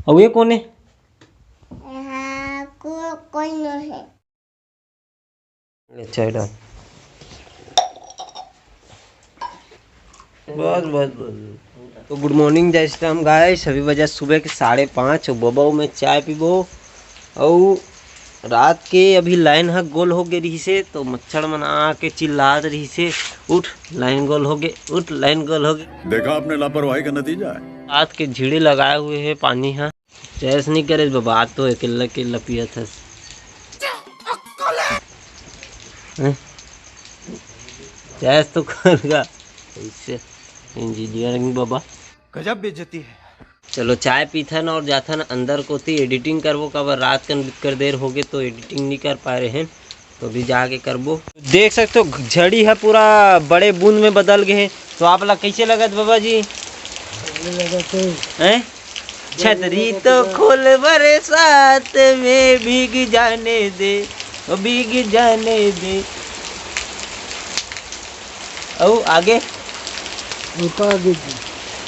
और ये कौन है? कोई नहीं है। अच्छा डाल, बस बस बस। तो गुड मॉर्निंग जय श्री राम गाइस। अभी बजा सुबह के 5:30। बबाऊ में चाय पीबो और रात के अभी लाइन है गोल हो गई रही से, तो मच्छर मना के चिल्लात रही से, उठ लाइन गोल हो गए, उठ लाइन गोल हो गए। देखा आपने लापरवाही का नतीजा है। रात के झीड़े लगाए हुए है पानी है, जैस नहीं करे बाबा तो अकेला अकेला पिया था। जैस तो करेगा इससे इंजीनियरिंग बाबा गजब बेइज्जती है। चलो चाय पीथन और जाथन अंदर को थी एडिटिंग करबो, कब रात कन कर देर हो गई तो एडिटिंग नहीं कर पा रहे हैं, तो अभी जाके करबो। देख सकते हो झड़ी है पूरा बड़े बूंद में बदल गए हैं। तो आप लोग कैसे लगत बाबा जी हैं? छतरी तो खोल बरसात में भीग जाने दे, ओ भीग जाने दे। और आगे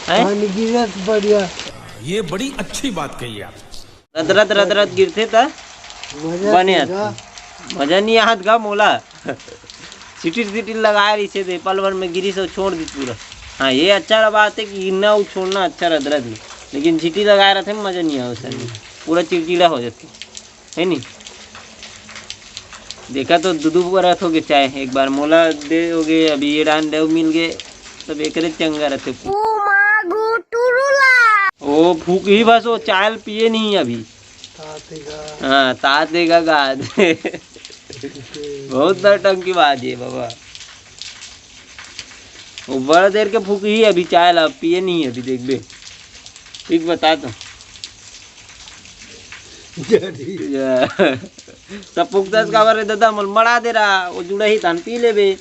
पानी गिरा बढ़िया, ये बड़ी अच्छी बात कही आप। रदरत रदरत गिरते था बने मजा नहीं आहत गा मोला। सिटी सिटी लगाए रही से पल भर में गिरी से छोड़ दी पूरा। हाँ ये अच्छा बात है कि गिरना और छोड़ना अच्छा रदरत में, लेकिन सिटी लगाए रहते मजा नहीं आया उसमें, पूरा चिड़चिड़ा हो जाती है नहीं। देखा तो दूधू बरत हो गए चाय एक बार मोला दे हो गए, अभी ये डान देव मिल गए, सब एक चंगा रहते। ओ फूक ही बस, वो चाय पिए नहीं अभी। हाँ तात देगा गाद। बहुत टंकी बात है बाबा, वो बड़ा देर के फूक ही अभी चाय ला पिए नहीं अभी। देख बे ठीक बता तो सब फूकता का दादा मल मड़ा दे रहा, वो जुड़ा ही धान पी ले बे।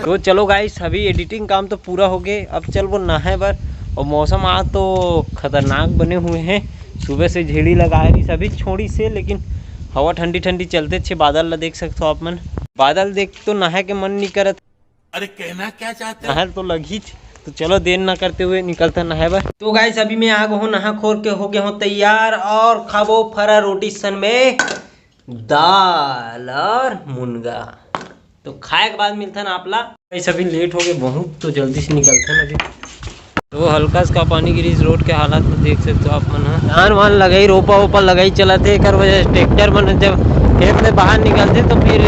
तो चलो गाइस अभी एडिटिंग काम तो पूरा हो गए, अब चल वो नहाए बर। और मौसम आज तो खतरनाक बने हुए हैं, सुबह से झेड़ी लगाए रही सभी छोड़ी से, लेकिन हवा ठंडी ठंडी चलते छे। बादल ला देख सकते हो आप मन, बादल देख तो नहाए के मन नहीं करत। अरे कहना क्या चाहते नहर तो लगी थी, तो चलो देर ना करते हुए निकलता नहाए बर। तो गाइस अभी मैं आग हूँ नहा खोर के हो गया हूँ तैयार, और खाबो फरा रोटी सन में दाल और मुनगा। तो खाए के बाद मिलता ना आपला। ऐसा भी लेट हो गए बहुत, तो जल्दी से निकलते हैं अभी। तो हल्का सा पानी गिरी इस रोड के हालात में देख सकते हो आप मन। धान वान लगाई रोपा वोपा लगाई चलाते, एक वजह ट्रैक्टर मन जब खेत में बाहर निकलते तो फिर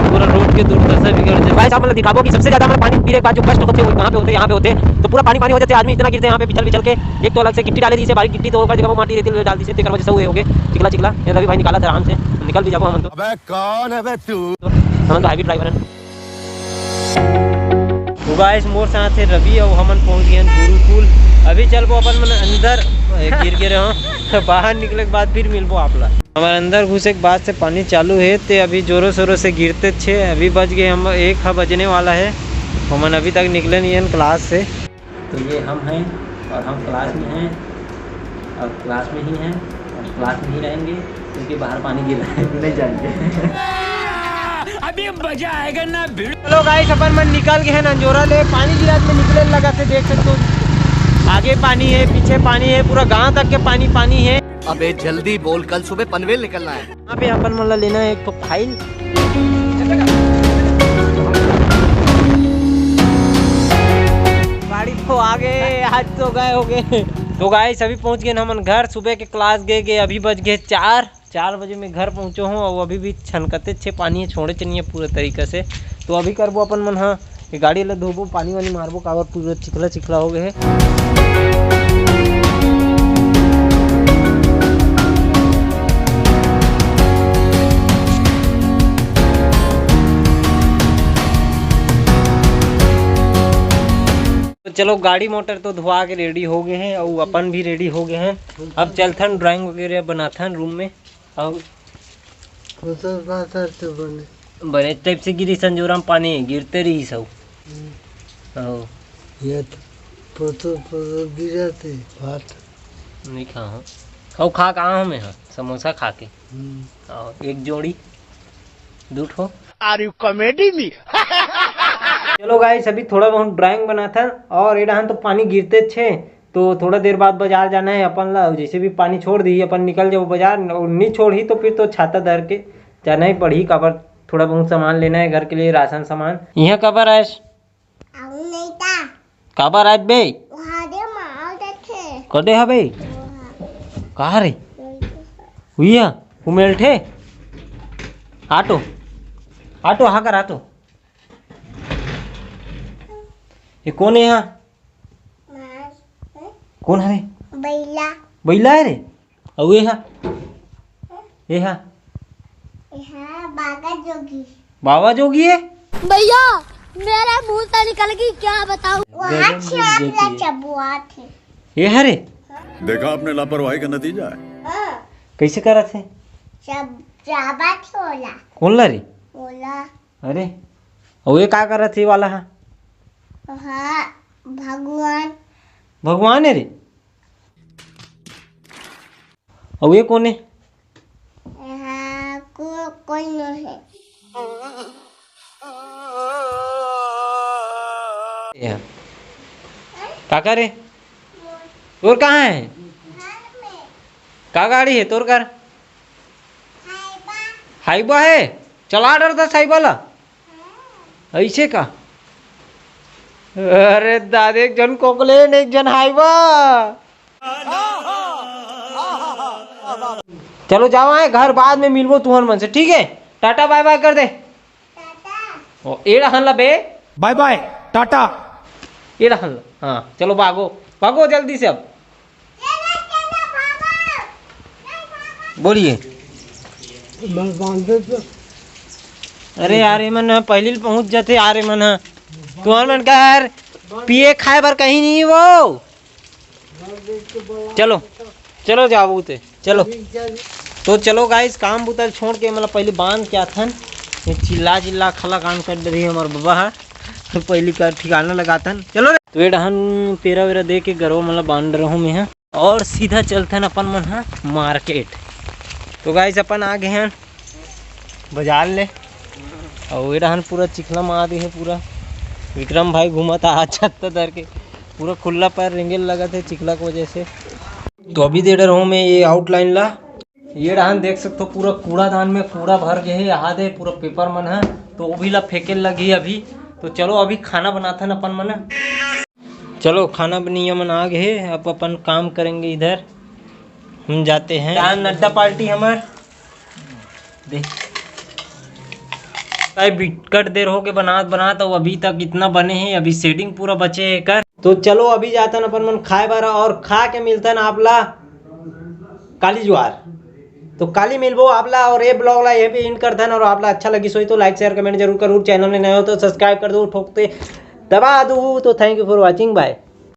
पूरा रोड के दुर्दशा बिगड़ जाए। भाई साहब दिखाबो कि सबसे ज्यादा पानी पीने के बाद जो कष्ट होते हैं वो कहाँ पे होते हैं, यहाँ पे होते हैं। तो पूरा पानी पानी हो जाते हैं, आदमी इतना गिरते हैं यहाँ पे बिचल बिचल के। एक तो अलग से गिट्टी डाले दी से बारीक गिट्टी, तो होगा जगह वो माटी रेती डाल दी से, वजह से हुए हो गए चिकला चिकला। ये रवि भाई निकाला था आराम से, निकल भी जाओ हम तो। अबे कौन है बे तू? हम तो हाईवे ड्राइवर हैं। तो गाइस मोर साथ है रवि और हमन पहुंच गए गुरुकुल। अभी चल वो अपन मन अंदर गिर गिरे हो, बाहर निकले के बाद फिर मिलबो आपला। हमारे अंदर घुसे के बाद से पानी चालू है, ते अभी जोरों शोरों से गिरते छे। अभी बज गए हम 1 बजने वाला है, हमन अभी तक निकले नहीं हैं क्लास से। तो ये हम हैं और हम क्लास में हैं, और क्लास में ही हैं और क्लास में ही रहेंगे, क्योंकि बाहर पानी गिर रहा है नहीं जाएंगे। अभी मजा आएगा ना भिड़। चलो गाइस अपन मन निकल गए हैं नंजोरा ले, पानी गिरा में निकले लगा थे। देख सकते हो आगे पानी है, पीछे पानी है, पूरा गांव तक के पानी पानी है। अबे जल्दी बोल, कल सुबह पनवेल निकलना है। यहाँ पे अपन मन लेना है एक तो फाइल। गाड़ी तो आगे आज तो गए हो गए। तो गाइस अभी पहुंच गए हम घर, सुबह के क्लास गए। अभी बज गए 4 बजे में घर पहुंचे हूँ, और अभी भी छनकते छे पानी छोड़े चलिए पूरे तरीके से। तो अभी करबो अपन मन, हाँ ये गाड़ी ला धोबो, पानी वानी मारबो, काबर पूरा चिखला चिखला हो गए। तो चलो गाड़ी मोटर तो धुआ के रेडी हो गए हैं, और अपन भी रेडी हो गए हैं। अब चलथन ड्राइंग वगैरह बनाथन रूम में, और बने टाइप से गिरी संजोरा में पानी गिरते रही सब। ये फोटो गिराते भात नहीं खाओ खा कहाँ हूँ मैं, हाँ समोसा खा के। और एक जोड़ी दूठो। Are you comedy me? चलो गाइस अभी थोड़ा बहुत ड्राइंग बना था और ये तो पानी गिरते छे तो थोड़ा देर बाद बाजार जाना है अपन ला। जैसे भी पानी छोड़ दी अपन निकल जाओ बाजार और नहीं छोड़ी तो फिर तो छाता धर के जाना ही पड़ी। काबर थोड़ा बहुत सामान लेना है घर के लिए राशन सामान। यहाँ काबर आयस आऊ नहीं था काबर आज बे वहाँ दे मार देखे कदे हा बे कहा रे हुआ उमेल ठे आटो आटो हाँ कर आटो। ये कौन है यहाँ कौन है रे बैला बैला है रे और ये हा यहाँ बागा जोगी बाबा जोगी है भैया मेरे मुंह से निकल गई क्या बताऊँ वहाँ छापला चबुआ थे ये है रे देखा आपने लापरवाही का नतीजा है। कैसे करा थे सब चाबा छोला कौन ला रे बोला अरे और ये का करा थे वाला हा हाँ भगवान भगवान है रे और ये कौन है यहाँ कोई नहीं है यहाँ काका रे तोर कहाँ है का गाड़ी है तोर कर हाईबा है चला डर था साइबा ला ऐसे का अरे दादा एक जन कोकलेन एक जन हाईबा चलो जाओ आए घर बाद में मिलबो तुहर मन से ठीक है टाटा बाय बाय कर दे ओ एड़ा हन ला बे बाय बाय टाटा एड़ा हन ला हाँ चलो भागो भागो जल्दी से अब बोलिए मैं बांधे तो अरे यार ये मन पहले पहुंच जाते यार ये मन तुम्हार मन का यार पिए खाए बर कहीं नहीं वो चलो चलो जाओ उते चलो तो चलो गाइस काम बुतल छोड़ के मतलब पहले बांध क्या था ये चिल्ला चिल्ला खला कान कर दे रही है हमारे बाबा है तो पहले का ठिकाना लगाता चलो रे तो ये डहन पेरा वेरा दे के गरवा मतलब बांध रहा हूँ मैं यहाँ और सीधा चलते हैं अपन मन हाँ मार्केट। तो गाइस अपन आ गए हैं बाजार ले और ये डहन पूरा चिखला मार दी है पूरा विक्रम भाई घूमा था हाथ छत धर के पूरा खुला पैर रेंगेल लगा थे चिखला की वजह से। तो अभी दे रहा हूँ मैं ये आउटलाइन ला ये डहान देख सकते हो पूरा कूड़ादान में कूड़ा भर गए है यहाँ दे पूरा पेपर मन है तो वो भी ला फेंके लगी अभी। तो चलो अभी खाना बनाता ना अपन मन चलो खाना बनिया मन आ गए अब अपन काम करेंगे इधर हम जाते हैं नड्डा पार्टी हमार देख बिकट देर हो के बना तो अभी तक इतना बने हैं अभी शेडिंग पूरा बचे है कर। तो चलो अभी जाता न अपन मन खाए बारा और खा के मिलता न आपला काली ज्वार तो काली मिलबो आपला और ये ब्लॉग ला ये भी इन कर और आपला अच्छा लगी सोई तो लाइक शेयर कमेंट जरूर करूँ। चैनल में नए हो तो सब्सक्राइब कर दो ठोकते दबा दो। तो thank you for watching bye.